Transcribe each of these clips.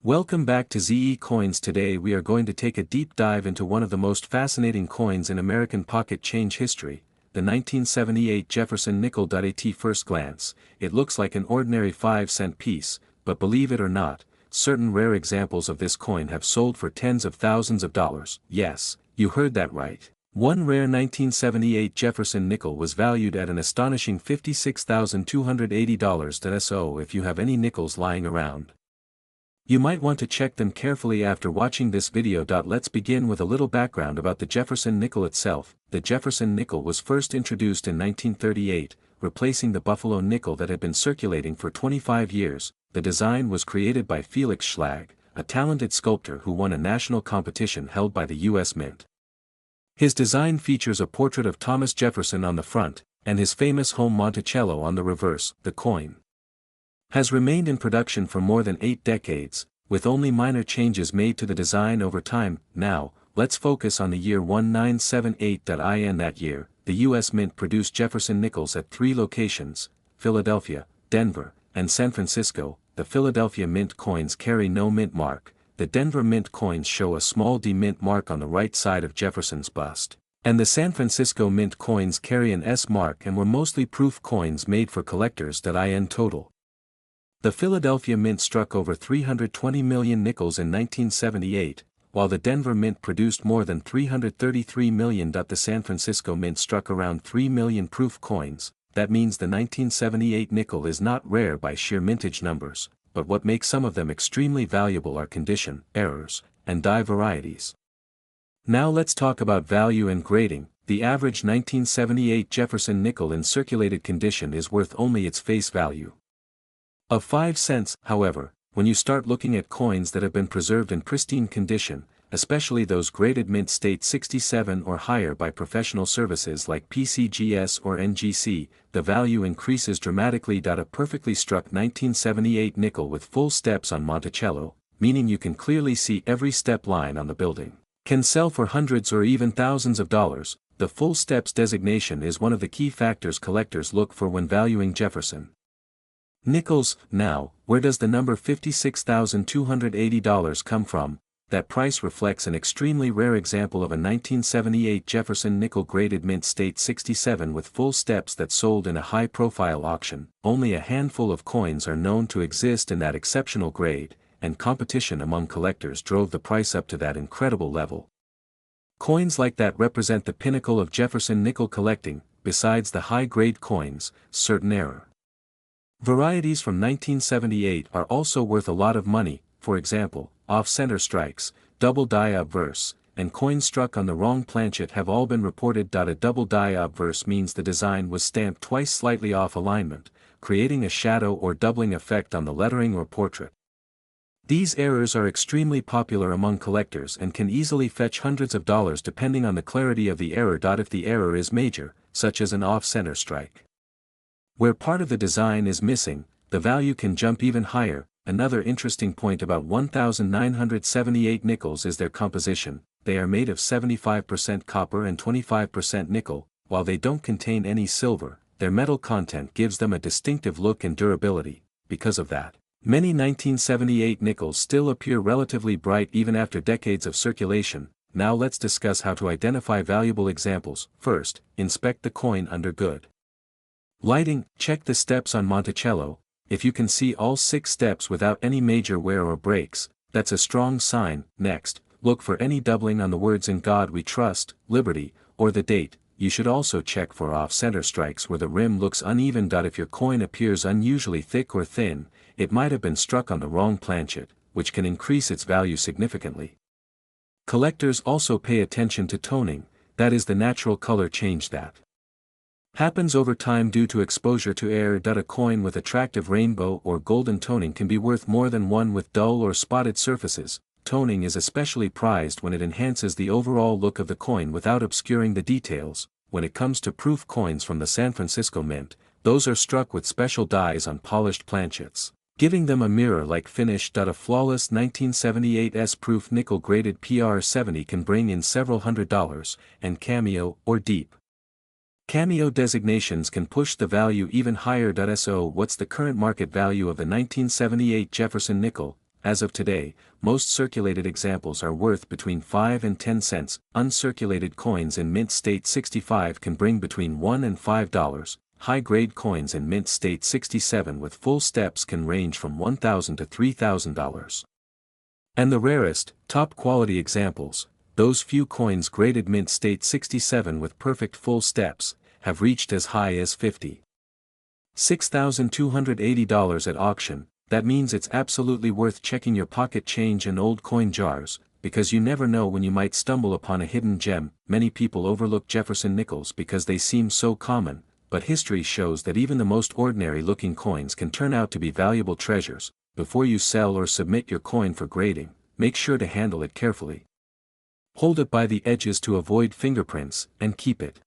Welcome back to ZE Coins. Today we are going to take a deep dive into one of the most fascinating coins in American pocket change history, the 1978 Jefferson nickel. At first glance, it looks like an ordinary 5-cent piece, but believe it or not, certain rare examples of this coin have sold for tens of thousands of dollars. Yes, you heard that right. One rare 1978 Jefferson nickel was valued at an astonishing $56,280. So if you have any nickels lying around, you might want to check them carefully after watching this video. Let's begin with a little background about the Jefferson nickel itself. The Jefferson nickel was first introduced in 1938, replacing the Buffalo nickel that had been circulating for 25 years. The design was created by Felix Schlag, a talented sculptor who won a national competition held by the U.S. Mint. His design features a portrait of Thomas Jefferson on the front, and his famous home Monticello on the reverse. The coin has remained in production for more than 8 decades, with only minor changes made to the design over time. Now, let's focus on the year 1978. In that year, the U.S. Mint produced Jefferson nickels at 3 locations: Philadelphia, Denver, and San Francisco. The Philadelphia Mint coins carry no mint mark. The Denver Mint coins show a small D mint mark on the right side of Jefferson's bust, and the San Francisco Mint coins carry an S mark and were mostly proof coins made for collectors. In total, the Philadelphia Mint struck over 320 million nickels in 1978, while the Denver Mint produced more than 333 million. The San Francisco Mint struck around 3 million proof coins. That means the 1978 nickel is not rare by sheer mintage numbers, but what makes some of them extremely valuable are condition, errors, and die varieties. Now let's talk about value and grading. The average 1978 Jefferson nickel in circulated condition is worth only its face value of 5 cents. However, when you start looking at coins that have been preserved in pristine condition, especially those graded mint state 67 or higher by professional services like PCGS or NGC, the value increases dramatically. A perfectly struck 1978 nickel with full steps on Monticello, meaning you can clearly see every step line on the building, can sell for hundreds or even thousands of dollars. The full steps designation is one of the key factors collectors look for when valuing Jefferson nickels. Now, where does the number $56,280 come from? That price reflects an extremely rare example of a 1978 Jefferson nickel graded mint state 67 with full steps that sold in a high-profile auction. Only a handful of coins are known to exist in that exceptional grade, and competition among collectors drove the price up to that incredible level. Coins like that represent the pinnacle of Jefferson nickel collecting. Besides the high-grade coins, certain error varieties from 1978 are also worth a lot of money. For example, off-center strikes, double die obverse, and coins struck on the wrong planchet have all been reported. A double die obverse means the design was stamped twice slightly off alignment, creating a shadow or doubling effect on the lettering or portrait. These errors are extremely popular among collectors and can easily fetch hundreds of dollars depending on the clarity of the error. If the error is major, such as an off-center strike, where part of the design is missing, the value can jump even higher. Another interesting point about 1978 nickels is their composition. They are made of 75% copper and 25% nickel. While they don't contain any silver, their metal content gives them a distinctive look and durability. Because of that, many 1978 nickels still appear relatively bright even after decades of circulation. Now let's discuss how to identify valuable examples. First, inspect the coin under good lighting. Check the steps on Monticello. If you can see all 6 steps without any major wear or breaks, that's a strong sign. Next, look for any doubling on the words "In God We Trust," "Liberty," or the date. You should also check for off-center strikes where the rim looks uneven. If your coin appears unusually thick or thin, it might have been struck on the wrong planchet, which can increase its value significantly. Collectors also pay attention to toning, that is the natural color change that happens over time due to exposure to air. A coin with attractive rainbow or golden toning can be worth more than one with dull or spotted surfaces. Toning is especially prized when it enhances the overall look of the coin without obscuring the details. When it comes to proof coins from the San Francisco Mint, those are struck with special dies on polished planchets, giving them a mirror-like finish. A flawless 1978 S-proof nickel graded PR70 can bring in several $100s, and cameo or deep cameo designations can push the value even higher. So what's the current market value of the 1978 Jefferson nickel? as of today, most circulated examples are worth between 5 and 10 cents, uncirculated coins in mint state 65 can bring between $1 and $5, high-grade coins in mint state 67 with full steps can range from $1,000 to $3,000. And the rarest, top-quality examples, those few coins graded mint state 67 with perfect full steps, have reached as high as $56,280 at auction. That means it's absolutely worth checking your pocket change and old coin jars, because you never know when you might stumble upon a hidden gem. Many people overlook Jefferson nickels because they seem so common, but history shows that even the most ordinary-looking coins can turn out to be valuable treasures. Before you sell or submit your coin for grading, make sure to handle it carefully. Hold it by the edges to avoid fingerprints, and keep it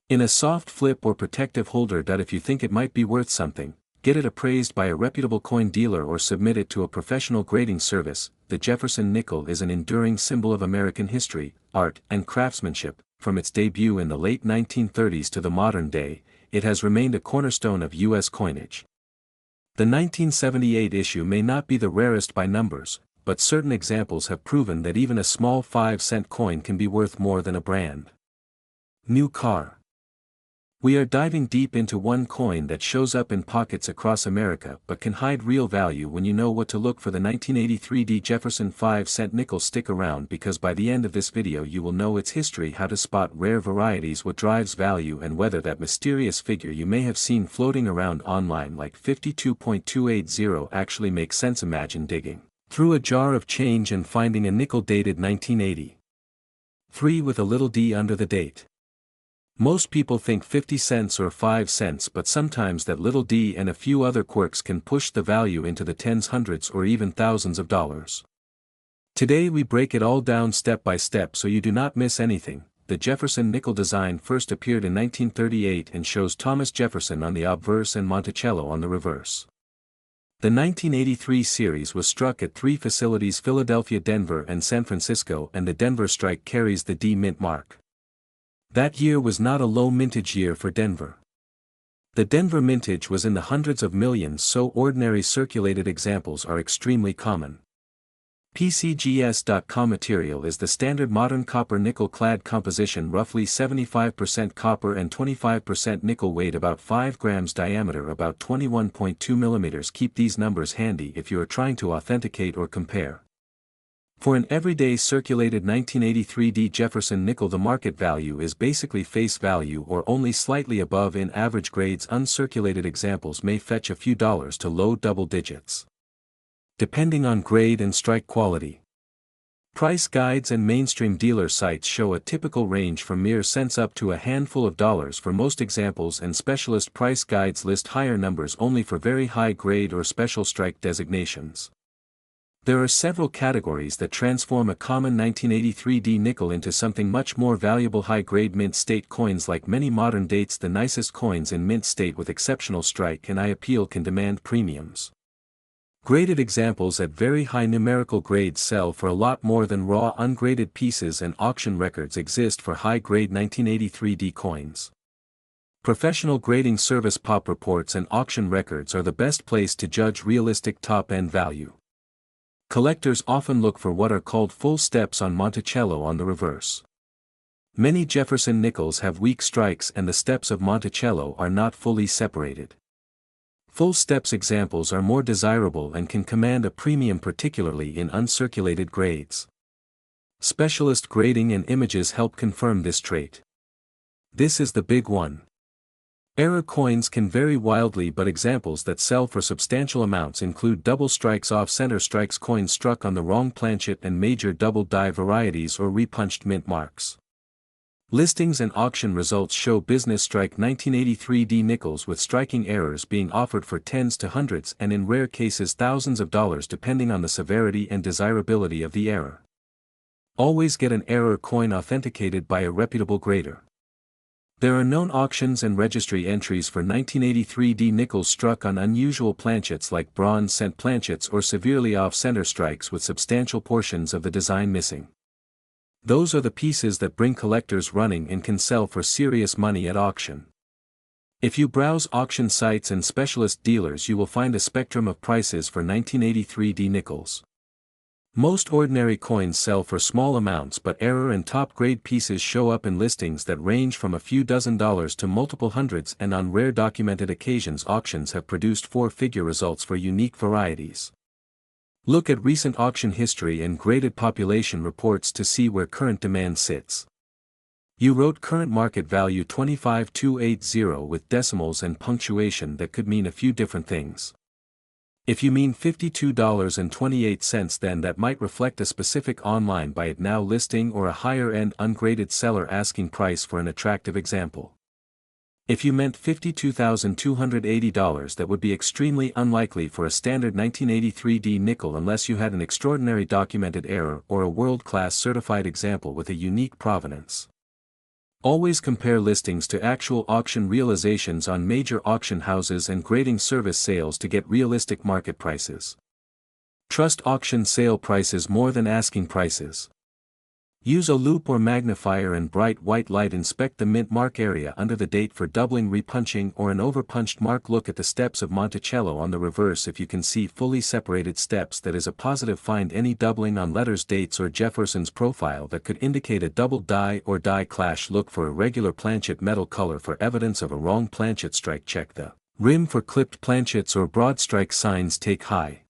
in a soft flip or protective holder. If you think it might be worth something, get it appraised by a reputable coin dealer or submit it to a professional grading service. The Jefferson nickel is an enduring symbol of American history, art, and craftsmanship. From its debut in the late 1930s to the modern day, it has remained a cornerstone of U.S. coinage. The 1978 issue may not be the rarest by numbers, but certain examples have proven that even a small 5-cent coin can be worth more than a brand new car. We are diving deep into one coin that shows up in pockets across America but can hide real value when you know what to look for. The 1983 Jefferson 5-cent nickel. Stick around because by the end of this video you will know its history, how to spot rare varieties, what drives value, and whether that mysterious figure you may have seen floating around online like 52.280 actually makes sense. Imagine digging through a jar of change and finding a nickel dated 1983 with a little d under the date. Most people think 50 cents or 5 cents, but sometimes that little d and a few other quirks can push the value into the tens, hundreds, or even thousands of dollars. Today we break it all down step by step so you do not miss anything. The Jefferson nickel design first appeared in 1938 and shows Thomas Jefferson on the obverse and Monticello on the reverse. The 1983 series was struck at 3 facilities: Philadelphia, Denver, and San Francisco, and the Denver strike carries the D mint mark. That year was not a low mintage year for Denver. The Denver mintage was in the hundreds of millions, so ordinary circulated examples are extremely common. PCGS.com material is the standard modern copper-nickel clad composition, roughly 75% copper and 25% nickel, weight about 5 grams, diameter about 21.2 millimeters. Keep these numbers handy if you are trying to authenticate or compare. For an everyday circulated 1983 D Jefferson nickel, the market value is basically face value or only slightly above. In average grades, uncirculated examples may fetch a few dollars to low double digits, depending on grade and strike quality. Price guides and mainstream dealer sites show a typical range from mere cents up to a handful of dollars for most examples, and specialist price guides list higher numbers only for very high grade or special strike designations. There are several categories that transform a common 1983 D nickel into something much more valuable: high-grade mint state coins. Like many modern dates, the nicest coins in mint state with exceptional strike and eye appeal can demand premiums. Graded examples at very high numerical grades sell for a lot more than raw ungraded pieces, and auction records exist for high-grade 1983 D coins. Professional grading service pop reports and auction records are the best place to judge realistic top-end value. Collectors often look for what are called full steps on Monticello on the reverse. Many Jefferson nickels have weak strikes and the steps of Monticello are not fully separated. Full steps examples are more desirable and can command a premium, particularly in uncirculated grades. Specialist grading and images help confirm this trait. This is the big one. Error coins can vary wildly, but examples that sell for substantial amounts include double strikes, off-center strikes, coins struck on the wrong planchet, and major double die varieties or repunched mint marks. Listings and auction results show business strike 1983 D nickels with striking errors being offered for tens to hundreds and in rare cases thousands of dollars, depending on the severity and desirability of the error. Always get an error coin authenticated by a reputable grader. There are known auctions and registry entries for 1983 D nickels struck on unusual planchets like bronze cent planchets or severely off-center strikes with substantial portions of the design missing. Those are the pieces that bring collectors running and can sell for serious money at auction. If you browse auction sites and specialist dealers, you will find a spectrum of prices for 1983D nickels. Most ordinary coins sell for small amounts, but error and top-grade pieces show up in listings that range from a few $dozen to multiple hundreds, and on rare documented occasions auctions have produced four-figure results for unique varieties. Look at recent auction history and graded population reports to see where current demand sits. You wrote current market value 25280 with decimals and punctuation that could mean a few different things. If you mean $52.28, then that might reflect a specific online buy it now listing or a higher-end ungraded seller asking price for an attractive example. If you meant $52,280, that would be extremely unlikely for a standard 1983D nickel unless you had an extraordinary documented error or a world-class certified example with a unique provenance. Always compare listings to actual auction realizations on major auction houses and grading service sales to get realistic market prices. Trust auction sale prices more than asking prices. Use a loupe or magnifier and bright white light. Inspect the mint mark area under the date for doubling, repunching, or an overpunched mark. Look at the steps of Monticello on the reverse. If you can see fully separated steps, that is a positive. Find any doubling on letters, dates, or Jefferson's profile that could indicate a double die or die clash. Look for irregular planchet metal color for evidence of a wrong planchet strike. Check the rim for clipped planchets or broad strike signs. Take high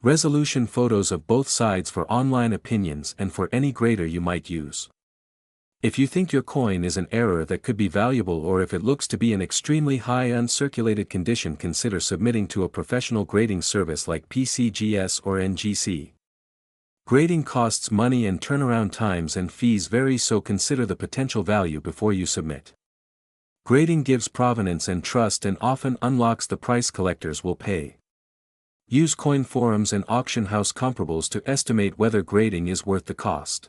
resolution photos of both sides for online opinions and for any grader you might use. If you think your coin is an error that could be valuable, or if it looks to be in extremely high uncirculated condition, consider submitting to a professional grading service like PCGS or NGC. Grading costs money and turnaround times and fees vary, so consider the potential value before you submit. Grading gives provenance and trust and often unlocks the price collectors will pay. Use coin forums and auction house comparables to estimate whether grading is worth the cost.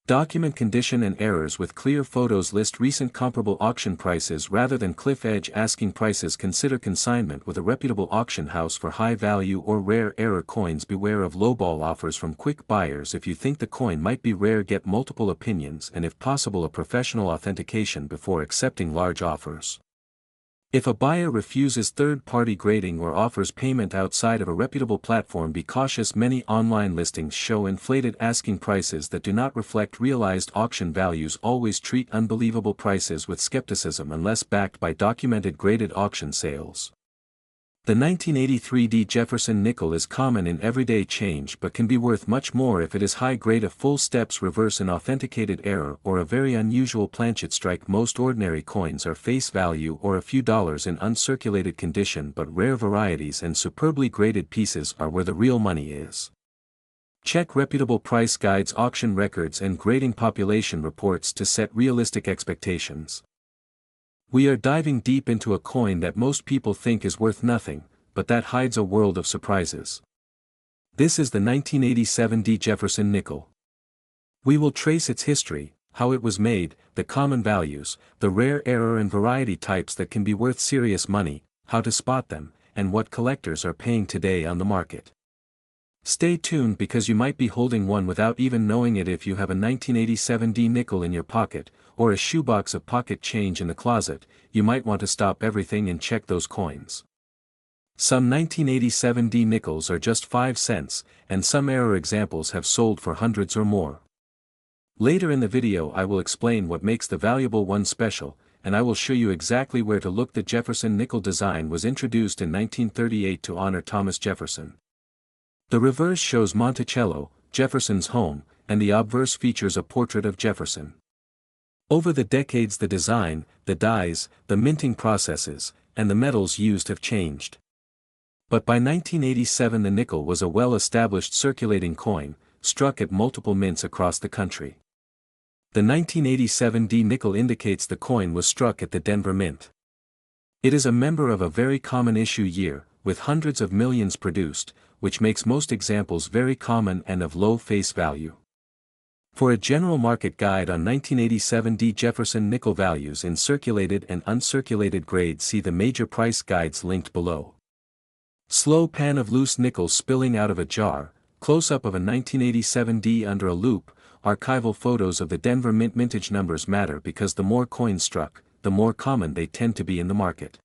Document condition and errors with clear photos. List recent comparable auction prices rather than cliff edge asking prices. Consider consignment with a reputable auction house for high value or rare error coins. Beware of lowball offers from quick buyers. If you think the coin might be rare, get multiple opinions and if possible a professional authentication before accepting large offers. If a buyer refuses third-party grading or offers payment outside of a reputable platform, be cautious. Many online listings show inflated asking prices that do not reflect realized auction values. Always treat unbelievable prices with skepticism unless backed by documented graded auction sales. The 1983D Jefferson nickel is common in everyday change but can be worth much more if it is high grade. A full steps reverse, an authenticated error, or a very unusual planchet strike. Most ordinary coins are face value or a few dollars in uncirculated condition, but rare varieties and superbly graded pieces are where the real money is. Check reputable price guides, auction records, and grading population reports to set realistic expectations. We are diving deep into a coin that most people think is worth nothing, but that hides a world of surprises. This is the 1987D Jefferson nickel. We will trace its history, how it was made, the common values, the rare error and variety types that can be worth serious money, how to spot them, and what collectors are paying today on the market. Stay tuned because you might be holding one without even knowing it. If you have a 1987D nickel in your pocket, or a shoebox of pocket change in the closet, you might want to stop everything and check those coins. Some 1987D nickels are just 5 cents, and some error examples have sold for hundreds or more. Later in the video I will explain what makes the valuable one special, and I will show you exactly where to look. The Jefferson nickel design was introduced in 1938 to honor Thomas Jefferson. The reverse shows Monticello, Jefferson's home, and the obverse features a portrait of Jefferson. Over the decades the design, the dies, the minting processes, and the metals used have changed. But by 1987 the nickel was a well-established circulating coin, struck at multiple mints across the country. The 1987D nickel indicates the coin was struck at the Denver Mint. It is a member of a very common issue year, with hundreds of millions produced, which makes most examples very common and of low face value. For a general market guide on 1987D Jefferson nickel values in circulated and uncirculated grades, see the major price guides linked below. Slow pan of loose nickel spilling out of a jar, close-up of a 1987D under a loupe. Archival photos of the Denver Mint. Mintage numbers matter because the more coins struck, the more common they tend to be in the market.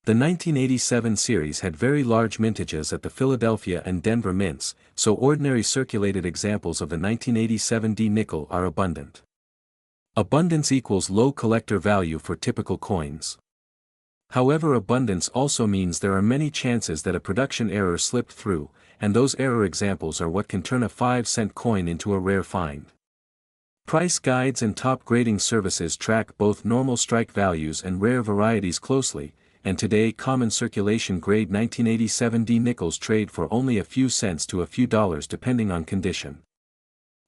The 1987 series had very large mintages at the Philadelphia and Denver mints, so ordinary circulated examples of the 1987 D nickel are abundant. Abundance equals low collector value for typical coins. However, abundance also means there are many chances that a production error slipped through, and those error examples are what can turn a 5-cent coin into a rare find. Price guides and top grading services track both normal strike values and rare varieties closely, and today common circulation grade 1987 D nickels trade for only a few cents to a few dollars depending on condition.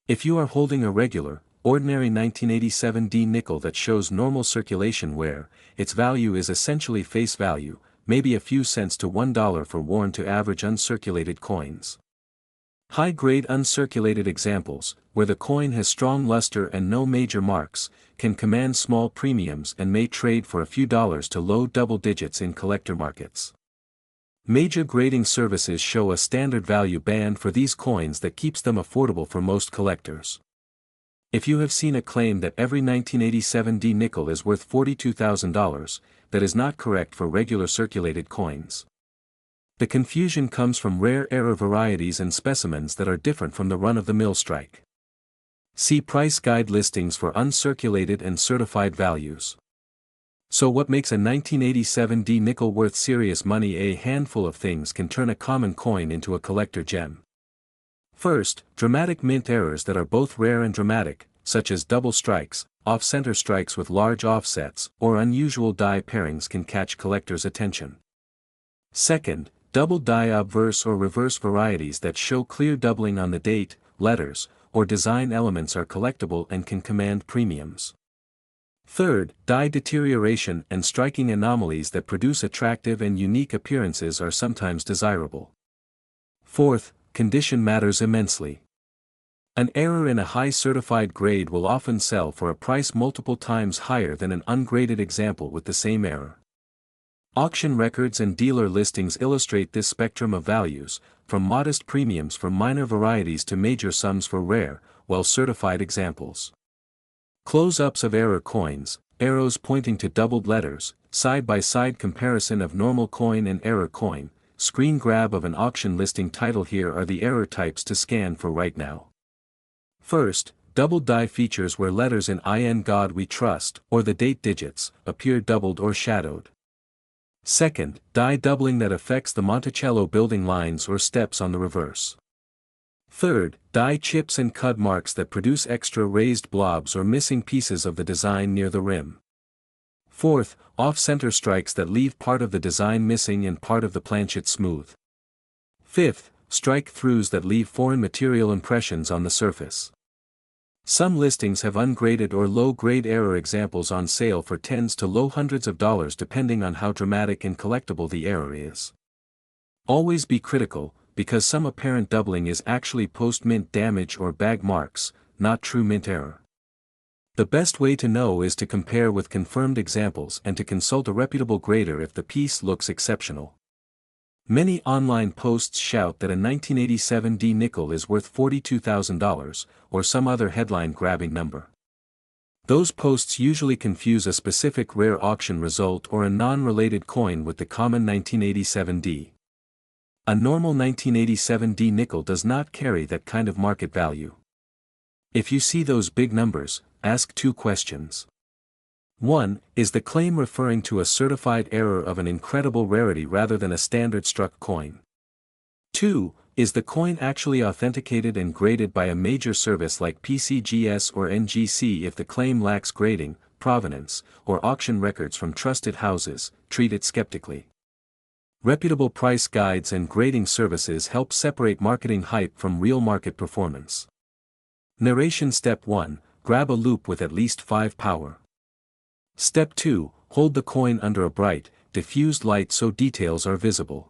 If you are holding a regular, ordinary 1987 D nickel that shows normal circulation wear, its value is essentially face value, maybe a few cents to $1 for worn to average uncirculated coins. High-grade uncirculated examples, where the coin has strong luster and no major marks, can command small premiums and may trade for a few dollars to low double digits in collector markets. Major grading services show a standard value band for these coins that keeps them affordable for most collectors. If you have seen a claim that every 1987 D nickel is worth $42,000, that is not correct for regular circulated coins. The confusion comes from rare error varieties and specimens that are different from the run-of-the-mill strike. See price guide listings for uncirculated and certified values. So what makes a 1987 D nickel worth serious money? A handful of things can turn a common coin into a collector gem. First, dramatic mint errors that are both rare and dramatic, such as double strikes, off-center strikes with large offsets, or unusual die pairings can catch collectors' attention. Second, double die obverse or reverse varieties that show clear doubling on the date, letters, or design elements are collectible and can command premiums. Third, die deterioration and striking anomalies that produce attractive and unique appearances are sometimes desirable. Fourth, condition matters immensely. An error in a high certified grade will often sell for a price multiple times higher than an ungraded example with the same error. Auction records and dealer listings illustrate this spectrum of values, from modest premiums for minor varieties to major sums for rare, well-certified examples. Close-ups of error coins, arrows pointing to doubled letters, side-by-side comparison of normal coin and error coin, screen grab of an auction listing title. Here are the error types to scan for right now. First, doubled die features where letters in "In God We Trust" or the date digits appear doubled or shadowed. Second, die doubling that affects the Monticello building lines or steps on the reverse. Third, die chips and cud marks that produce extra raised blobs or missing pieces of the design near the rim. Fourth, off-center strikes that leave part of the design missing and part of the planchet smooth. Fifth, strike-throughs that leave foreign material impressions on the surface. Some listings have ungraded or low-grade error examples on sale for tens to low hundreds of dollars depending on how dramatic and collectible the error is. Always be critical, because some apparent doubling is actually post-mint damage or bag marks, not true mint error. The best way to know is to compare with confirmed examples and to consult a reputable grader if the piece looks exceptional. Many online posts shout that a 1987 D nickel is worth $42,000, or some other headline-grabbing number. Those posts usually confuse a specific rare auction result or a non-related coin with the common 1987 D. A normal 1987 D nickel does not carry that kind of market value. If you see those big numbers, ask two questions. 1. Is the claim referring to a certified error of an incredible rarity rather than a standard struck coin? 2. Is the coin actually authenticated and graded by a major service like PCGS or NGC? If the claim lacks grading, provenance, or auction records from trusted houses, treat it skeptically. Reputable price guides and grading services help separate marketing hype from real market performance. Narration Step 1. Grab a loop with at least 5 power. Step 2. Hold the coin under a bright, diffused light so details are visible.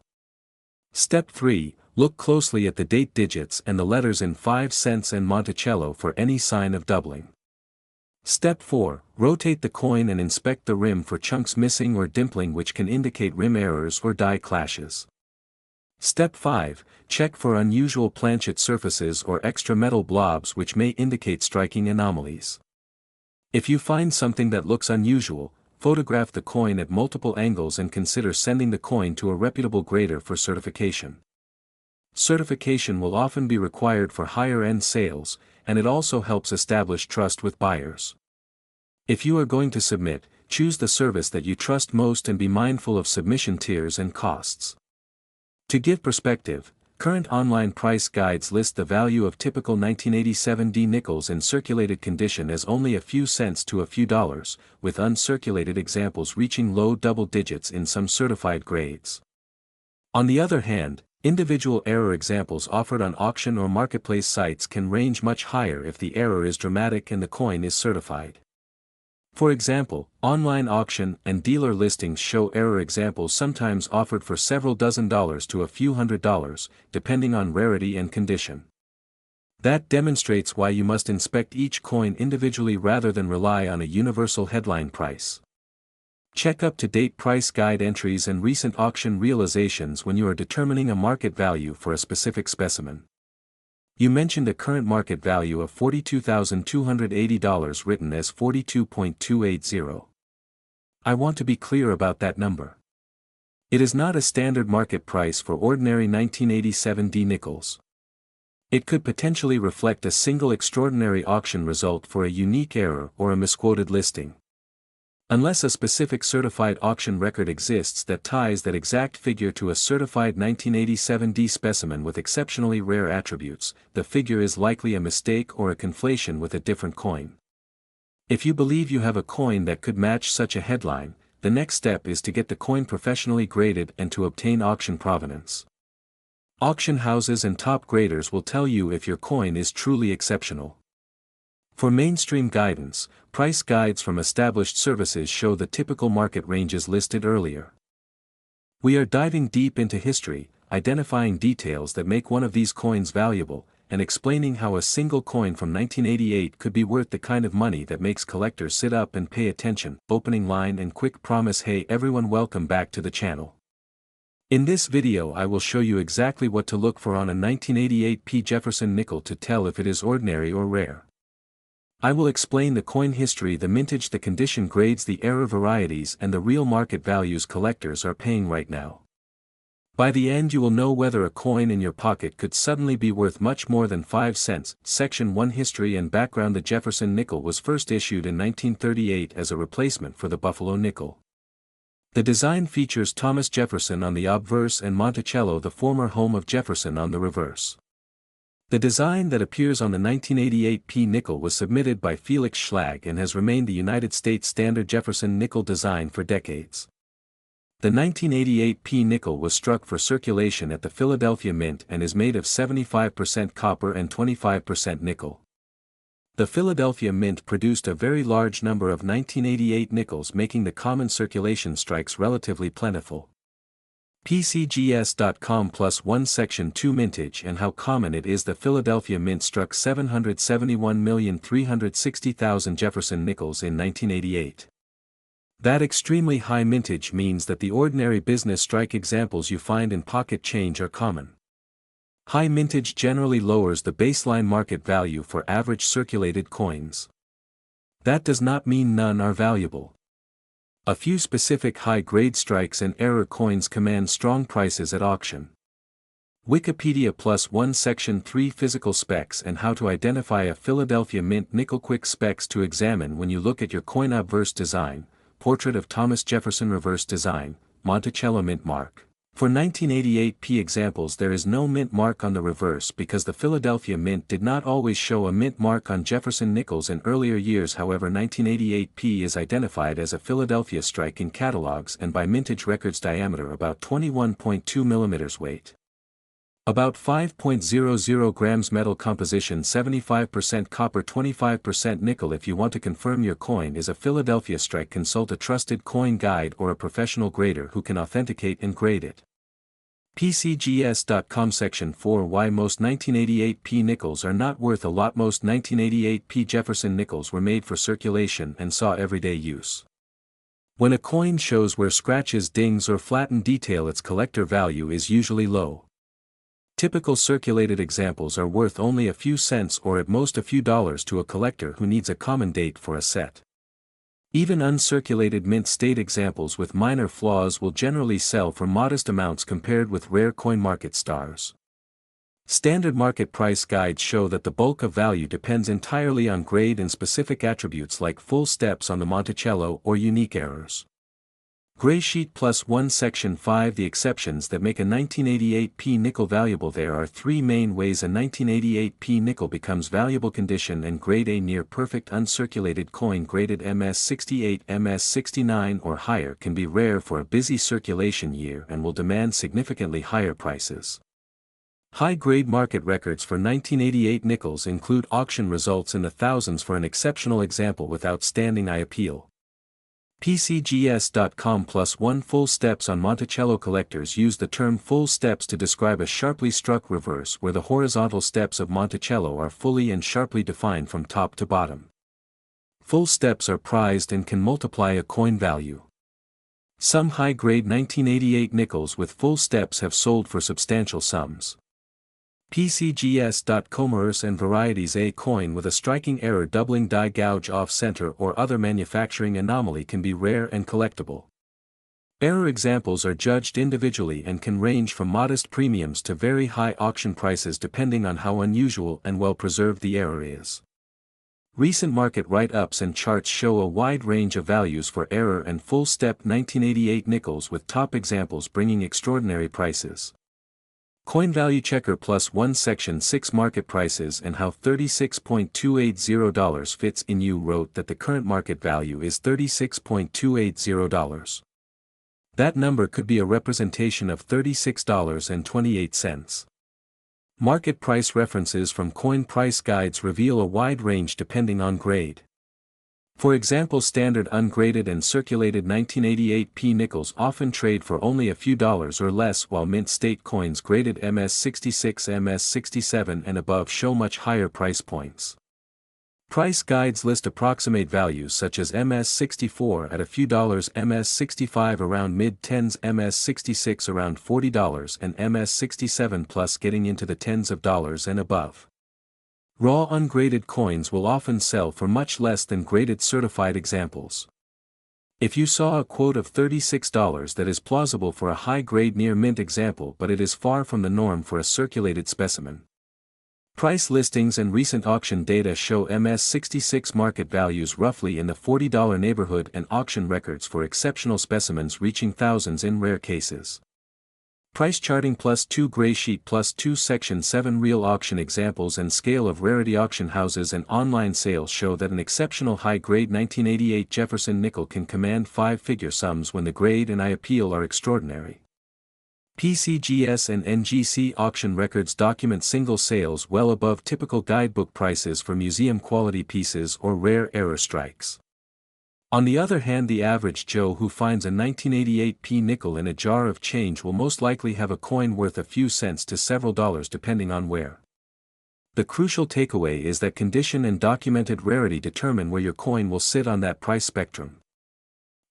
Step 3. Look closely at the date digits and the letters in 5 cents and Monticello for any sign of doubling. Step 4. Rotate the coin and inspect the rim for chunks missing or dimpling which can indicate rim errors or die clashes. Step 5. Check for unusual planchet surfaces or extra metal blobs which may indicate striking anomalies. If you find something that looks unusual, photograph the coin at multiple angles and consider sending the coin to a reputable grader for certification. Certification will often be required for higher-end sales, and it also helps establish trust with buyers. If you are going to submit, choose the service that you trust most and be mindful of submission tiers and costs. To give perspective, current online price guides list the value of typical 1987 D nickels in circulated condition as only a few cents to a few dollars, with uncirculated examples reaching low double digits in some certified grades. On the other hand, individual error examples offered on auction or marketplace sites can range much higher if the error is dramatic and the coin is certified. For example, online auction and dealer listings show error examples sometimes offered for several dozen dollars to a few $100s, depending on rarity and condition. That demonstrates why you must inspect each coin individually rather than rely on a universal headline price. Check up-to-date price guide entries and recent auction realizations when you are determining a market value for a specific specimen. You mentioned a current market value of $42,280 written as $42.280. I want to be clear about that number. It is not a standard market price for ordinary 1987 D nickels. It could potentially reflect a single extraordinary auction result for a unique error or a misquoted listing. Unless a specific certified auction record exists that ties that exact figure to a certified 1987 D specimen with exceptionally rare attributes, the figure is likely a mistake or a conflation with a different coin. If you believe you have a coin that could match such a headline, the next step is to get the coin professionally graded and to obtain auction provenance. Auction houses and top graders will tell you if your coin is truly exceptional. For mainstream guidance, price guides from established services show the typical market ranges listed earlier. We are diving deep into history, identifying details that make one of these coins valuable, and explaining how a single coin from 1988 could be worth the kind of money that makes collectors sit up and pay attention. Opening line and quick promise. Hey everyone, welcome back to the channel. In this video I will show you exactly what to look for on a 1988 P Jefferson nickel to tell if it is ordinary or rare. I will explain the coin history, the mintage, the condition, grades, the error varieties, and the real market values collectors are paying right now. By the end you will know whether a coin in your pocket could suddenly be worth much more than 5 cents. Section 1 History and Background. The Jefferson nickel was first issued in 1938 as a replacement for the Buffalo nickel. The design features Thomas Jefferson on the obverse and Monticello, the former home of Jefferson, on the reverse. The design that appears on the 1988 P nickel was submitted by Felix Schlag and has remained the United States standard Jefferson nickel design for decades. The 1988 P nickel was struck for circulation at the Philadelphia Mint and is made of 75% copper and 25% nickel. The Philadelphia Mint produced a very large number of 1988 nickels, making the common circulation strikes relatively plentiful. PCGS.com +1 Section 2 Mintage and how common it is. The Philadelphia Mint struck 771,360,000 Jefferson nickels in 1988. That extremely high mintage means that the ordinary business strike examples you find in pocket change are common. High mintage generally lowers the baseline market value for average circulated coins. That does not mean none are valuable. A few specific high-grade strikes and error coins command strong prices at auction. Wikipedia +1 Section 3 Physical Specs and how to identify a Philadelphia Mint nickel. Quick specs to examine when you look at your coin: obverse design, portrait of Thomas Jefferson; reverse design, Monticello mint mark. For 1988 P examples there is no mint mark on the reverse because the Philadelphia Mint did not always show a mint mark on Jefferson nickels in earlier years. However, 1988 P is identified as a Philadelphia strike in catalogs and by mintage records. Diameter about 21.2 mm, weight about 5.00 grams, metal composition 75% copper 25% nickel. If you want to confirm your coin is a Philadelphia strike, consult a trusted coin guide or a professional grader who can authenticate and grade it. PCGS.com Section 4 Why most 1988 P nickels are not worth a lot. Most 1988 P Jefferson nickels were made for circulation and saw everyday use. When a coin shows where scratches, dings, or flattened detail, its collector value is usually low. Typical circulated examples are worth only a few cents or at most a few dollars to a collector who needs a common date for a set. Even uncirculated mint state examples with minor flaws will generally sell for modest amounts compared with rare coin market stars. Standard market price guides show that the bulk of value depends entirely on grade and specific attributes like full steps on the Monticello or unique errors. Gray Sheet +1 Section 5 The exceptions that make a 1988p nickel valuable. There are three main ways a 1988p nickel becomes valuable: condition and grade. A near perfect uncirculated coin graded MS68, MS69 or higher can be rare for a busy circulation year and will demand significantly higher prices. High-grade market records for 1988 nickels include auction results in the thousands for an exceptional example with outstanding eye appeal. PCGS.com +1 Full steps on Monticello. Collectors use the term full steps to describe a sharply struck reverse where the horizontal steps of Monticello are fully and sharply defined from top to bottom. Full steps are prized and can multiply a coin value. Some high-grade 1988 nickels with full steps have sold for substantial sums. PCGS.commerce and varieties. A coin with a striking error, doubling, die gouge off center or other manufacturing anomaly can be rare and collectible. Error examples are judged individually and can range from modest premiums to very high auction prices depending on how unusual and well preserved the error is. Recent market write-ups and charts show a wide range of values for error and full step 1988 nickels, with top examples bringing extraordinary prices. Coin Value Checker +1 Section 6 Market Prices and how $36.280 fits in. You wrote that the current market value is $36.280. That number could be a representation of $36.28. Market price references from coin price guides reveal a wide range depending on grade. For example, standard ungraded and circulated 1988p nickels often trade for only a few dollars or less, while mint state coins graded MS66, MS67 and above show much higher price points. Price guides list approximate values such as MS64 at a few dollars, MS65 around mid-tens, MS66 around $40 and MS67 plus getting into the tens of dollars and above. Raw ungraded coins will often sell for much less than graded certified examples. If you saw a quote of $36, that is plausible for a high-grade near mint example, but it is far from the norm for a circulated specimen. Price listings and recent auction data show MS66 market values roughly in the $40 neighborhood and auction records for exceptional specimens reaching thousands in rare cases. Price charting +2 Gray Sheet +2 Section 7 Real auction examples and scale of rarity. Auction houses and online sales show that an exceptional high-grade 1988 Jefferson nickel can command five-figure sums when the grade and eye appeal are extraordinary. PCGS and NGC auction records document single sales well above typical guidebook prices for museum-quality pieces or rare error strikes. On the other hand, the average Joe who finds a 1988p nickel in a jar of change will most likely have a coin worth a few cents to several dollars depending on where. The crucial takeaway is that condition and documented rarity determine where your coin will sit on that price spectrum.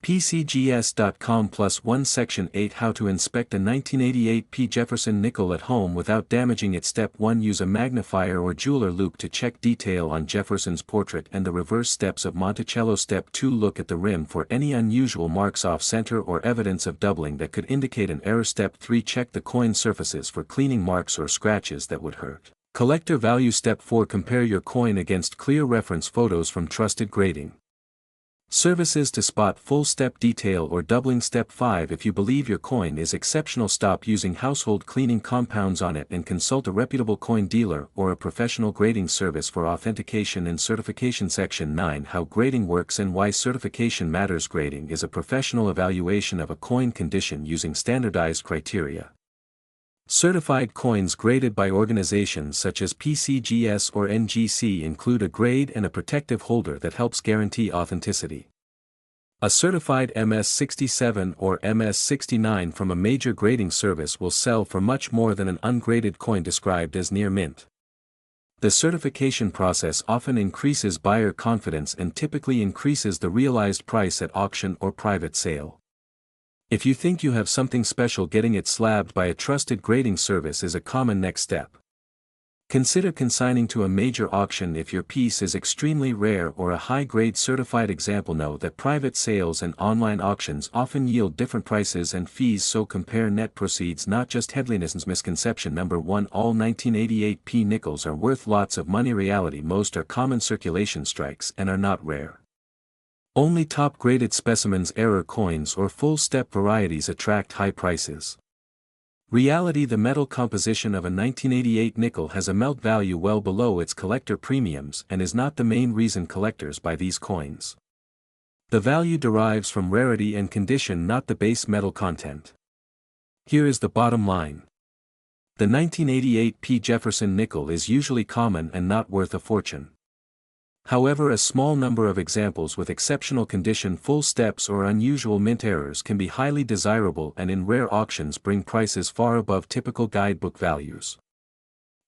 PCGS.com +1 Section 8 How to inspect a 1988p Jefferson nickel at home without damaging it. Step 1 Use a magnifier or jeweler loupe to check detail on Jefferson's portrait and the reverse steps of Monticello. Step 2 Look at the rim for any unusual marks off center or evidence of doubling that could indicate an error. Step 3 Check the coin surfaces for cleaning marks or scratches that would hurt collector value. Step 4 Compare your coin against clear reference photos from trusted grading services to spot full step detail or doubling. Step 5 If you believe your coin is exceptional, stop using household cleaning compounds on it and consult a reputable coin dealer or a professional grading service for authentication and certification. Section 9 How grading works and why certification matters. Grading is a professional evaluation of a coin condition using standardized criteria. Certified coins graded by organizations such as PCGS or NGC include a grade and a protective holder that helps guarantee authenticity. A certified MS67 or MS69 from a major grading service will sell for much more than an ungraded coin described as near mint. The certification process often increases buyer confidence and typically increases the realized price at auction or private sale. If you think you have something special, getting it slabbed by a trusted grading service is a common next step. Consider consigning to a major auction if your piece is extremely rare or a high-grade certified example. Know that private sales and online auctions often yield different prices and fees, so compare net proceeds, not just headliness. Misconception number 1: all 1988p nickels are worth lots of money. Reality: most are common circulation strikes and are not rare. Only top-graded specimens, error coins or full-step varieties attract high prices. Reality: the metal composition of a 1988 nickel has a melt value well below its collector premiums and is not the main reason collectors buy these coins. The value derives from rarity and condition, not the base metal content. Here is the bottom line. The 1988p Jefferson nickel is usually common and not worth a fortune. However, a small number of examples with exceptional condition, full steps or unusual mint errors can be highly desirable and in rare auctions bring prices far above typical guidebook values.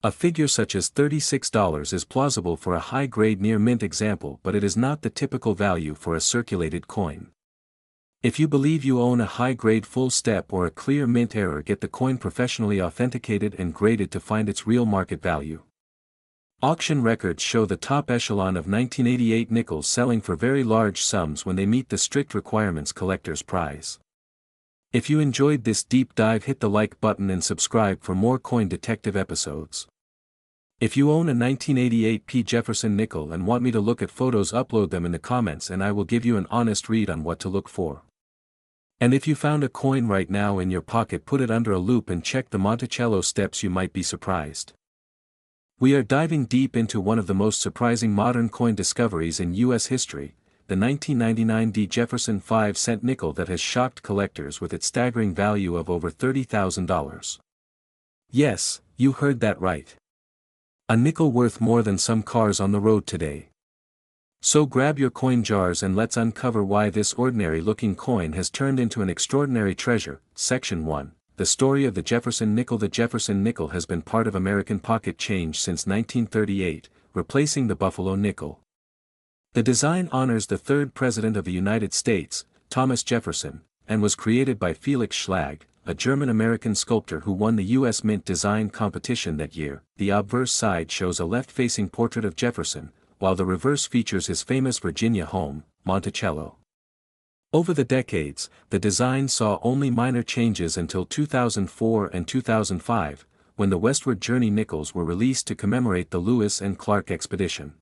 A figure such as $36 is plausible for a high-grade near-mint example, but it is not the typical value for a circulated coin. If you believe you own a high-grade full step or a clear mint error, get the coin professionally authenticated and graded to find its real market value. Auction records show the top echelon of 1988 nickels selling for very large sums when they meet the strict requirements collectors prize. If you enjoyed this deep dive, hit the like button and subscribe for more Coin Detective episodes. If you own a 1988p Jefferson nickel and want me to look at photos, upload them in the comments and I will give you an honest read on what to look for. And if you found a coin right now in your pocket, put it under a loop and check the Monticello steps. You might be surprised. We are diving deep into one of the most surprising modern coin discoveries in U.S. history, the 1999 D Jefferson 5-cent nickel that has shocked collectors with its staggering value of over $30,000. Yes, you heard that right. A nickel worth more than some cars on the road today. So grab your coin jars and let's uncover why this ordinary-looking coin has turned into an extraordinary treasure. Section 1. The story of the Jefferson nickel. The Jefferson nickel has been part of American pocket change since 1938, replacing the Buffalo nickel. The design honors the third President of the United States, Thomas Jefferson, and was created by Felix Schlag, a German-American sculptor who won the U.S. Mint design competition that year. The obverse side shows a left-facing portrait of Jefferson, while the reverse features his famous Virginia home, Monticello. Over the decades, the design saw only minor changes until 2004 and 2005, when the Westward Journey nickels were released to commemorate the Lewis and Clark expedition.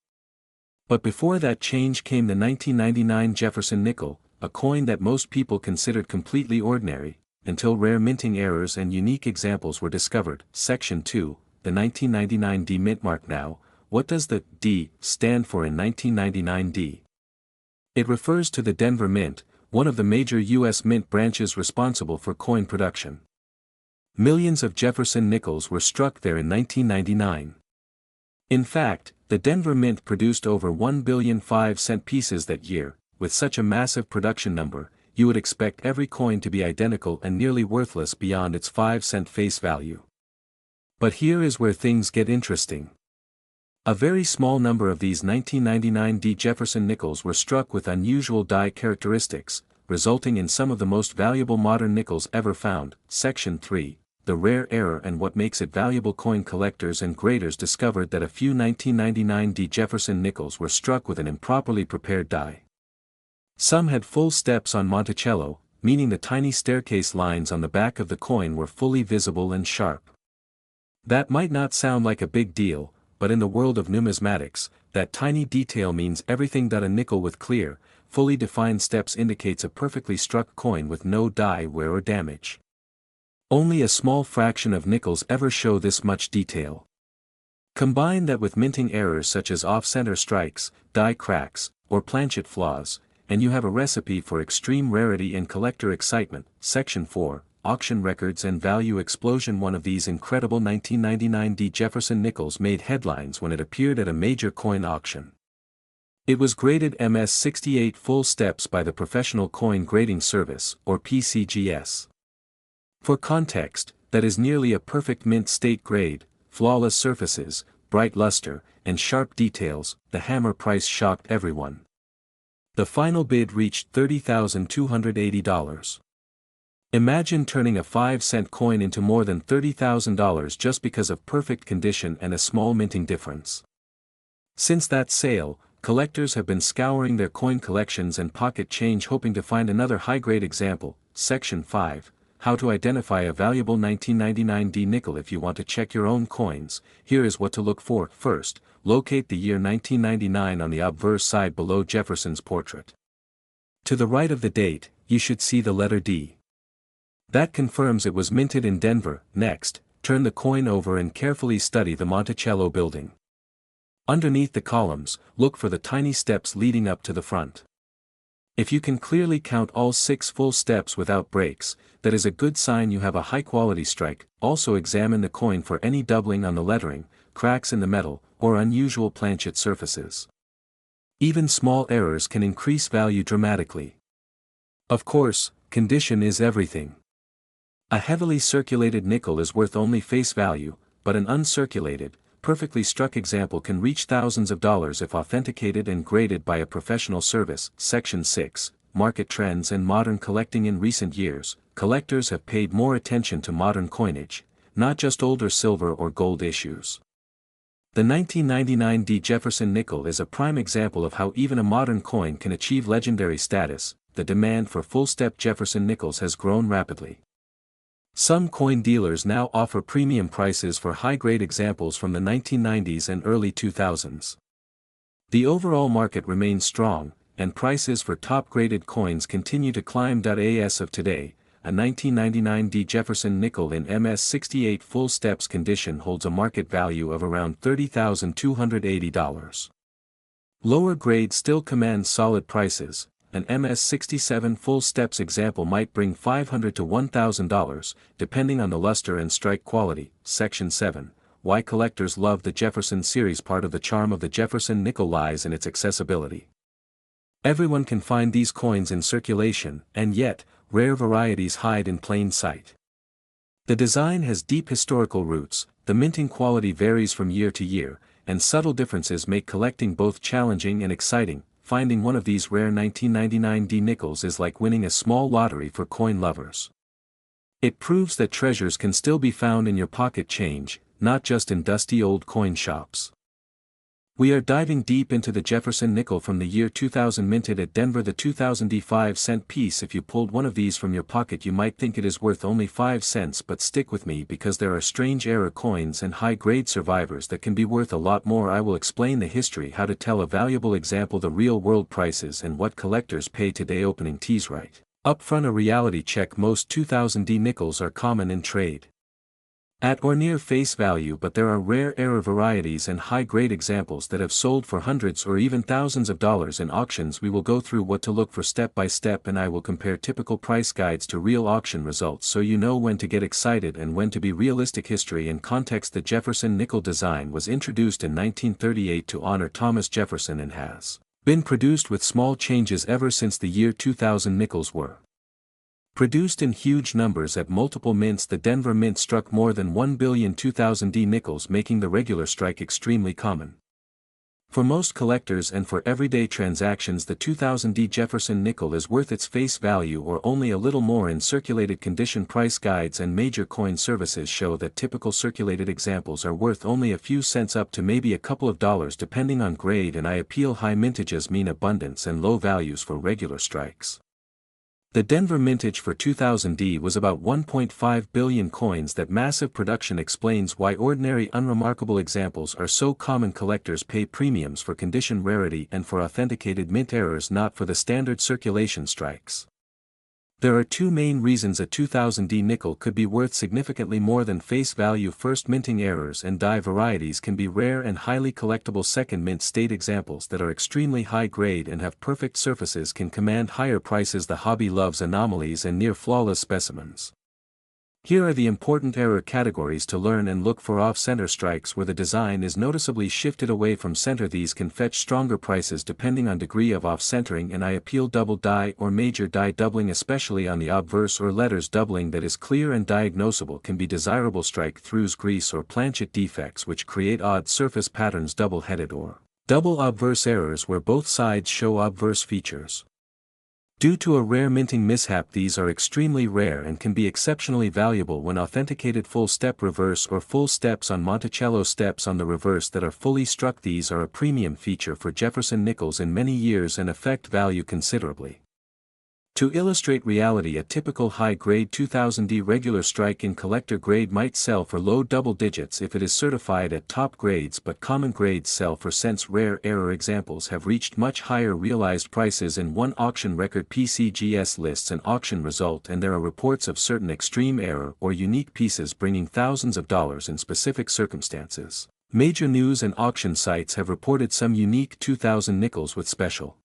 But before that change came the 1999 Jefferson nickel, a coin that most people considered completely ordinary, until rare minting errors and unique examples were discovered. Section 2, the 1999 D mint mark. Now, what does the D stand for in 1999 D? It refers to the Denver Mint, one of the major U.S. mint branches responsible for coin production. Millions of Jefferson nickels were struck there in 1999. In fact, the Denver Mint produced over 1 billion 5-cent pieces that year. With such a massive production number, you would expect every coin to be identical and nearly worthless beyond its 5-cent face value. But here is where things get interesting. A very small number of these 1999 D Jefferson nickels were struck with unusual die characteristics, resulting in some of the most valuable modern nickels ever found. Section 3, the rare error and what makes it valuable. Coin collectors and graders discovered that a few 1999 D Jefferson nickels were struck with an improperly prepared die. Some had full steps on Monticello, meaning the tiny staircase lines on the back of the coin were fully visible and sharp. That might not sound like a big deal, but in the world of numismatics, that tiny detail means everything. That a nickel with clear, fully defined steps indicates a perfectly struck coin with no die wear or damage. Only a small fraction of nickels ever show this much detail. Combine that with minting errors such as off-center strikes, die cracks, or planchet flaws, and you have a recipe for extreme rarity and collector excitement. Section 4, Auction Records and Value Explosion. One of these incredible 1999 D Jefferson nickels made headlines when it appeared at a major coin auction. It was graded MS-68 full steps by the Professional Coin Grading Service, or PCGS. For context, that is nearly a perfect mint state grade, flawless surfaces, bright luster, and sharp details. The hammer price shocked everyone. The final bid reached $30,280. Imagine turning a 5-cent coin into more than $30,000 just because of perfect condition and a small minting difference. Since that sale, collectors have been scouring their coin collections and pocket change hoping to find another high-grade example. Section 5, How to Identify a Valuable 1999 D Nickel. If you want to check your own coins, here is what to look for. First, locate the year 1999 on the obverse side below Jefferson's portrait. To the right of the date, you should see the letter D. That confirms it was minted in Denver. Next, turn the coin over and carefully study the Monticello building. Underneath the columns, look for the tiny steps leading up to the front. If you can clearly count all 6 full steps without breaks, that is a good sign you have a high-quality strike. Also examine the coin for any doubling on the lettering, cracks in the metal, or unusual planchet surfaces. Even small errors can increase value dramatically. Of course, condition is everything. A heavily circulated nickel is worth only face value, but an uncirculated, perfectly struck example can reach thousands of dollars if authenticated and graded by a professional service. Section 6, Market Trends and Modern Collecting. In recent years, collectors have paid more attention to modern coinage, not just older silver or gold issues. The 1999 D Jefferson nickel is a prime example of how even a modern coin can achieve legendary status. The demand for full-step Jefferson nickels has grown rapidly. Some coin dealers now offer premium prices for high-grade examples from the 1990s and early 2000s. The overall market remains strong, and prices for top-graded coins continue to climb. As of today, a 1999 D Jefferson nickel in MS68 full steps condition holds a market value of around $30,280. Lower grades still command solid prices. An MS67 full steps example might bring $500 to $1,000, depending on the luster and strike quality. Section 7, Why collectors love the Jefferson series. Part of the charm of the Jefferson nickel lies in its accessibility. Everyone can find these coins in circulation, and yet, rare varieties hide in plain sight. The design has deep historical roots, the minting quality varies from year to year, and subtle differences make collecting both challenging and exciting. Finding one of these rare 1999 D nickels is like winning a small lottery for coin lovers. It proves that treasures can still be found in your pocket change, not just in dusty old coin shops. We are diving deep into the Jefferson nickel from the year 2000, minted at Denver. The 2000 D 5-cent piece. If you pulled one of these from your pocket, you might think it is worth only 5 cents, but stick with me because there are strange era coins and high-grade survivors that can be worth a lot more. I will explain the history, how to tell a valuable example, the real-world prices, and what collectors pay today. Opening tease. Right up front, a reality check. Most 2000 D nickels are common in trade at or near face value, but there are rare era varieties and high-grade examples that have sold for hundreds or even thousands of dollars in auctions. We will go through what to look for step by step, and I will compare typical price guides to real auction results so you know when to get excited and when to be realistic. History and context. The Jefferson nickel design was introduced in 1938 to honor Thomas Jefferson and has been produced with small changes ever since the year 2000. Nickels were produced in huge numbers at multiple mints. The Denver Mint struck more than 1 billion 2000 D nickels, making the regular strike extremely common. For most collectors and for everyday transactions, the 2000 D Jefferson nickel is worth its face value or only a little more in circulated condition. Price guides and major coin services show that typical circulated examples are worth only a few cents up to maybe a couple of dollars depending on grade and IPL. High mintages mean abundance and low values for regular strikes. The Denver mintage for 2000 D was about 1.5 billion coins. That massive production explains why ordinary unremarkable examples are so common. Collectors pay premiums for condition, rarity, and for authenticated mint errors, not for the standard circulation strikes. There are two main reasons a 2000 D nickel could be worth significantly more than face value. First, minting errors and die varieties can be rare and highly collectible. Second, mint state examples that are extremely high grade and have perfect surfaces can command higher prices. The hobby loves anomalies and near flawless specimens. Here are the important error categories to learn and look for: off-center strikes where the design is noticeably shifted away from center. These can fetch stronger prices depending on degree of off-centering and IPL. Double die or major die doubling, especially on the obverse or letters. Doubling that is clear and diagnosable can be desirable. Strike-throughs, grease or planchet defects which create odd surface patterns. Double-headed or double obverse errors where both sides show obverse features. Due to a rare minting mishap, these are extremely rare and can be exceptionally valuable when authenticated full step reverse or full steps on Monticello steps on the reverse that are fully struck. These are a premium feature for Jefferson nickels in many years and affect value considerably. To illustrate reality, a typical high-grade 2000D regular strike in collector grade might sell for low double digits if it is certified at top grades, but common grades sell for cents. Rare error examples have reached much higher realized prices. In one auction record, PCGS lists an auction result, and there are reports of certain extreme error or unique pieces bringing thousands of dollars in specific circumstances. Major news and auction sites have reported some unique 2000 nickels with special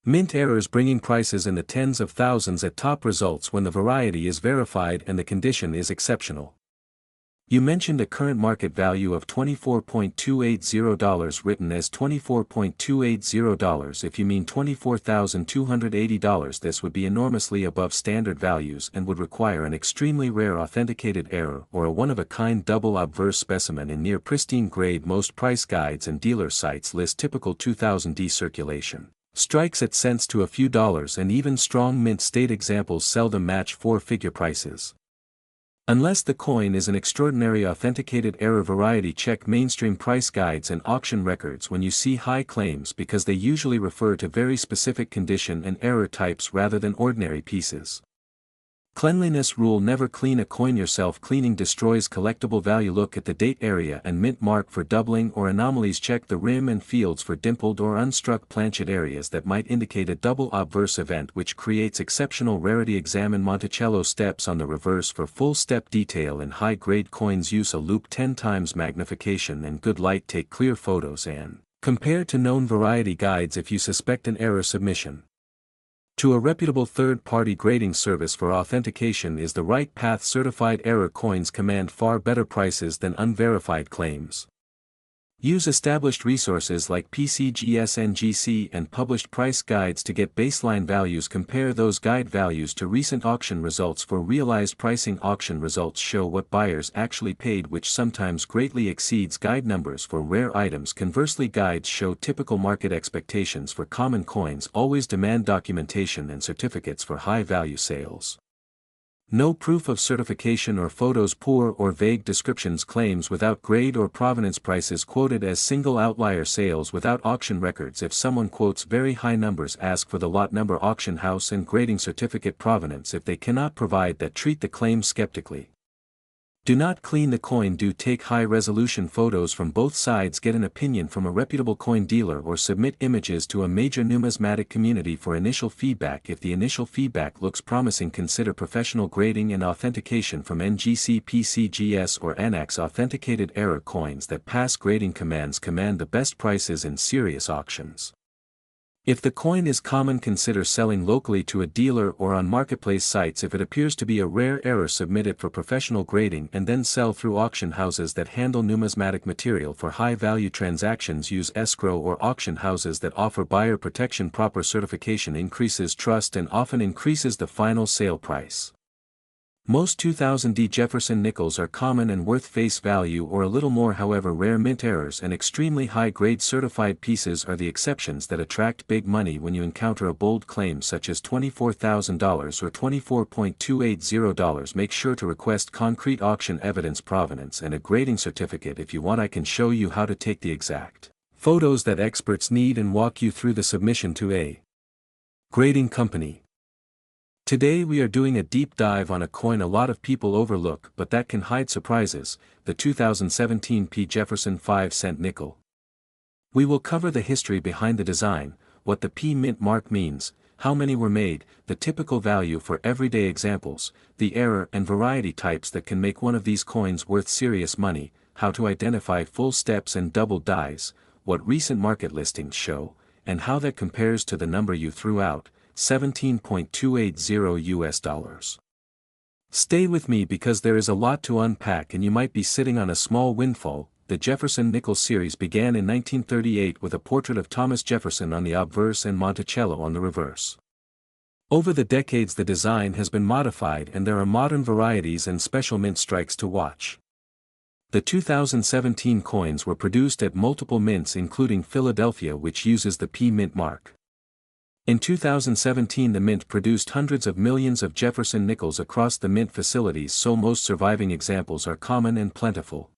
mint errors bringing prices in the tens of thousands at top results when the variety is verified and the condition is exceptional. You mentioned a current market value of $24.280, written as $24.280. If you mean $24,280, this would be enormously above standard values and would require an extremely rare authenticated error or a one-of-a-kind double obverse specimen in near pristine grade. Most price guides and dealer sites list typical 2000D circulation strikes at cents to a few dollars, and even strong mint state examples seldom match four-figure prices. Unless the coin is an extraordinary authenticated error variety, check mainstream price guides and auction records when you see high claims, because they usually refer to very specific condition and error types rather than ordinary pieces. Cleanliness rule: never clean a coin yourself. Cleaning destroys collectible value. Look at the date, area and mint mark for doubling or anomalies. Check the rim and fields for dimpled or unstruck planchet areas that might indicate a double obverse event which creates exceptional rarity. Examine Monticello steps on the reverse for full step detail. In high-grade coins, use a loupe 10 times magnification and good light. Take clear photos and compare to known variety guides if you suspect an error. Submission to a reputable third-party grading service for authentication is the right path. Certified error coins command far better prices than unverified claims. Use established resources like PCGS NGC and published price guides to get baseline values. Compare those guide values to recent auction results for realized pricing. Auction results show what buyers actually paid, which sometimes greatly exceeds guide numbers for rare items. Conversely, guides show typical market expectations for common coins. Always demand documentation and certificates for high-value sales. No proof of certification or photos. Poor or vague descriptions. Claims without grade or provenance. Prices quoted as single outlier. Sales without auction records. If someone quotes very high numbers, ask for the lot number, auction house and grading certificate. Provenance: if they cannot provide that, treat the claim skeptically. Do not clean the coin. Do take high-resolution photos from both sides. Get an opinion from a reputable coin dealer or submit images to a major numismatic community for initial feedback. If the initial feedback looks promising, consider professional grading and authentication from NGC, PCGS or ANAX. Authenticated error coins that pass grading commands command the best prices in serious auctions. If the coin is common, consider selling locally to a dealer or on marketplace sites. If it appears to be a rare error, submit it for professional grading and then sell through auction houses that handle numismatic material. For high-value transactions, use escrow or auction houses that offer buyer protection. Proper certification increases trust and often increases the final sale price. Most 2000D Jefferson nickels are common and worth face value or a little more. However, rare mint errors and extremely high-grade certified pieces are the exceptions that attract big money. When you encounter a bold claim such as $24,000 or $24.280, make sure to request concrete auction evidence, provenance and a grading certificate. If you want, I can show you how to take the exact photos that experts need and walk you through the submission to a grading company. Today we are doing a deep dive on a coin a lot of people overlook but that can hide surprises, the 2017 P. Jefferson 5-cent nickel. We will cover the history behind the design, what the P mint mark means, how many were made, the typical value for everyday examples, the error and variety types that can make one of these coins worth serious money, how to identify full steps and double dies, what recent market listings show, and how that compares to the number you threw out, $17.280. Stay with me because there is a lot to unpack and you might be sitting on a small windfall. The Jefferson nickel series began in 1938 with a portrait of Thomas Jefferson on the obverse and Monticello on the reverse. Over the decades the design has been modified and there are modern varieties and special mint strikes to watch. The 2017 coins were produced at multiple mints including Philadelphia, which uses the P mint mark. In 2017 the mint produced hundreds of millions of Jefferson nickels across the mint facilities, so most surviving examples are common and plentiful.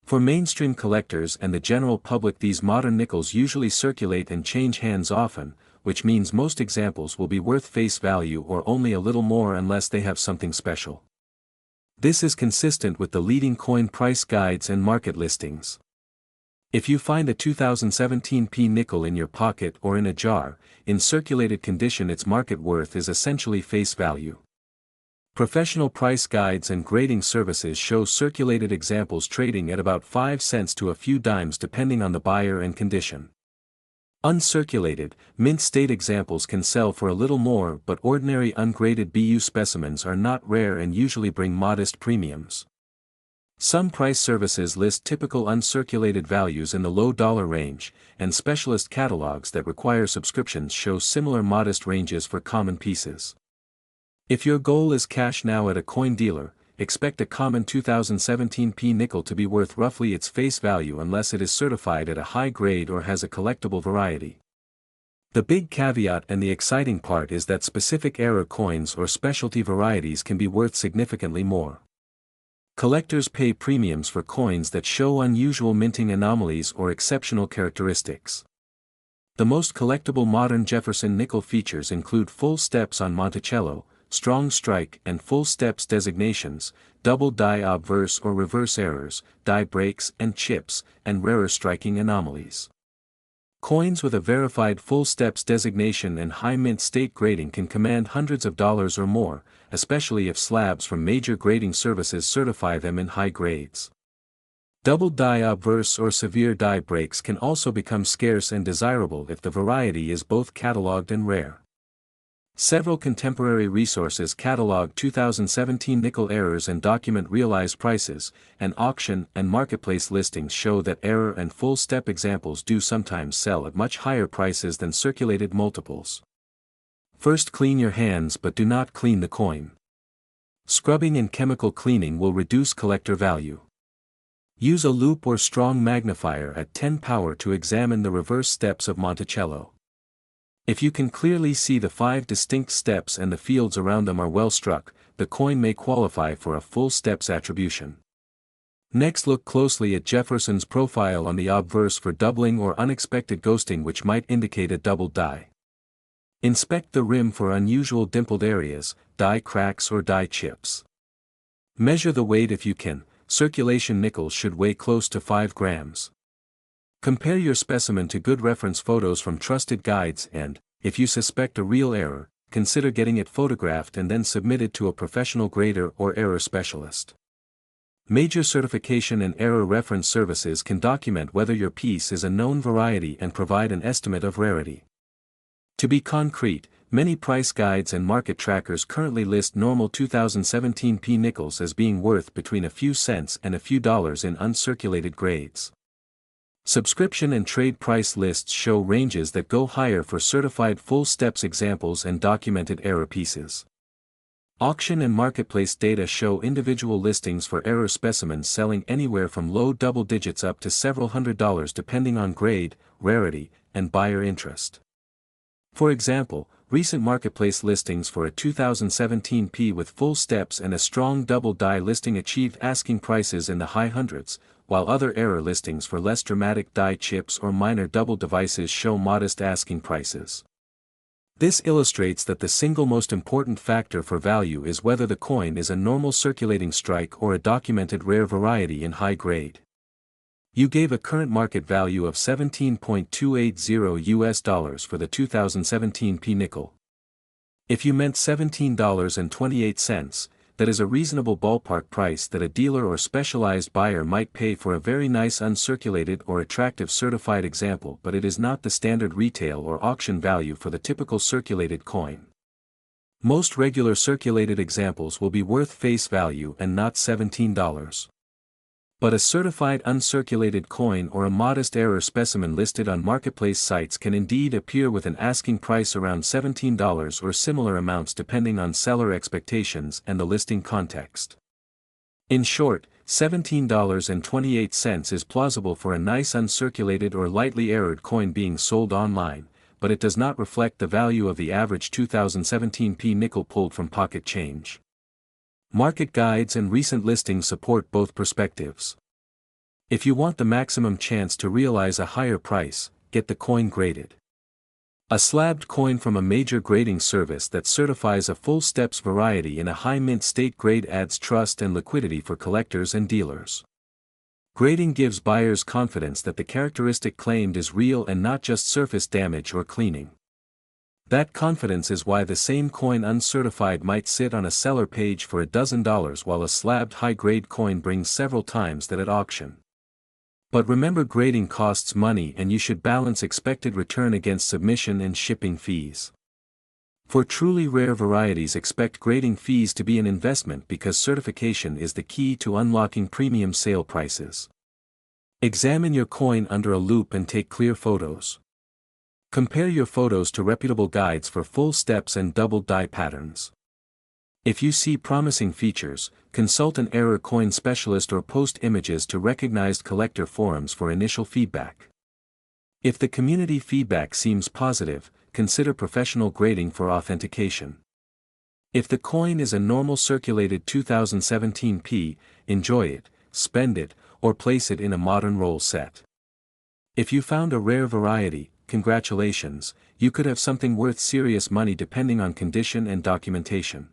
For mainstream collectors and the general public, these modern nickels usually circulate and change hands often, which means most examples will be worth face value or only a little more unless they have something special. This is consistent with the leading coin price guides and market listings. If you find a 2017 P nickel in your pocket or in a jar, in circulated condition, its market worth is essentially face value. Professional price guides and grading services show circulated examples trading at about 5 cents to a few dimes depending on the buyer and condition. Uncirculated, mint state examples can sell for a little more, but ordinary ungraded BU specimens are not rare and usually bring modest premiums. Some price services list typical uncirculated values in the low dollar range, and specialist catalogs that require subscriptions show similar modest ranges for common pieces. If your goal is cash now at a coin dealer, expect a common 2017 P nickel to be worth roughly its face value unless it is certified at a high grade or has a collectible variety. The big caveat and the exciting part is that specific era coins or specialty varieties can be worth significantly more. Collectors pay premiums for coins that show unusual minting anomalies or exceptional characteristics. The most collectible modern Jefferson nickel features include full steps on Monticello, strong strike and full steps designations, double die obverse or reverse errors, die breaks and chips, and rarer striking anomalies. Coins with a verified full steps designation and high mint state grading can command hundreds of dollars or more, especially if slabs from major grading services certify them in high grades. Double die obverse or severe die breaks can also become scarce and desirable if the variety is both catalogued and rare. Several contemporary resources catalog 2017 nickel errors and document realized prices, and auction and marketplace listings show that error and full step examples do sometimes sell at much higher prices than circulated multiples. First, clean your hands, but do not clean the coin. Scrubbing and chemical cleaning will reduce collector value. Use a loupe or strong magnifier at 10 power to examine the reverse steps of Monticello. If you can clearly see the 5 distinct steps and the fields around them are well struck, the coin may qualify for a full steps attribution. Next, look closely at Jefferson's profile on the obverse for doubling or unexpected ghosting, which might indicate a double die. Inspect the rim for unusual dimpled areas, die cracks or die chips. Measure the weight if you can. Circulation nickels should weigh close to 5 grams. Compare your specimen to good reference photos from trusted guides and, if you suspect a real error, consider getting it photographed and then submitted to a professional grader or error specialist. Major certification and error reference services can document whether your piece is a known variety and provide an estimate of rarity. To be concrete, many price guides and market trackers currently list normal 2017 P nickels as being worth between a few cents and a few dollars in uncirculated grades. Subscription and trade price lists show ranges that go higher for certified full steps examples and documented error pieces. Auction and marketplace data show individual listings for error specimens selling anywhere from low double digits up to several $100s depending on grade, rarity, and buyer interest. For example, recent marketplace listings for a 2017 P with full steps and a strong double die listing achieved asking prices in the high hundreds, while other error listings for less dramatic die chips or minor double devices show modest asking prices. This illustrates that the single most important factor for value is whether the coin is a normal circulating strike or a documented rare variety in high grade. You gave a current market value of $17.280 for the 2017 P nickel. If you meant $17.28, that is a reasonable ballpark price that a dealer or specialized buyer might pay for a very nice uncirculated or attractive certified example, but it is not the standard retail or auction value for the typical circulated coin. Most regular circulated examples will be worth face value and not $17. But a certified uncirculated coin or a modest error specimen listed on marketplace sites can indeed appear with an asking price around $17 or similar amounts depending on seller expectations and the listing context. In short, $17.28 is plausible for a nice uncirculated or lightly errored coin being sold online, but it does not reflect the value of the average 2017p nickel pulled from pocket change. Market guides and recent listings support both perspectives. If you want the maximum chance to realize a higher price, get the coin graded. A slabbed coin from a major grading service that certifies a full steps variety in a high mint state grade adds trust and liquidity for collectors and dealers. Grading gives buyers confidence that the characteristic claimed is real and not just surface damage or cleaning. That confidence is why the same coin uncertified might sit on a seller page for $12 while a slabbed high-grade coin brings several times that at auction. But remember, grading costs money and you should balance expected return against submission and shipping fees. For truly rare varieties, expect grading fees to be an investment because certification is the key to unlocking premium sale prices. Examine your coin under a loupe and take clear photos. Compare your photos to reputable guides for full steps and double die patterns. If you see promising features, consult an error coin specialist or post images to recognized collector forums for initial feedback. If the community feedback seems positive, consider professional grading for authentication. If the coin is a normal circulated 2017p, enjoy it, spend it, or place it in a modern roll set. If you found a rare variety, congratulations, you could have something worth serious money depending on condition and documentation.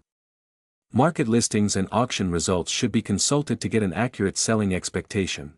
Market listings and auction results should be consulted to get an accurate selling expectation.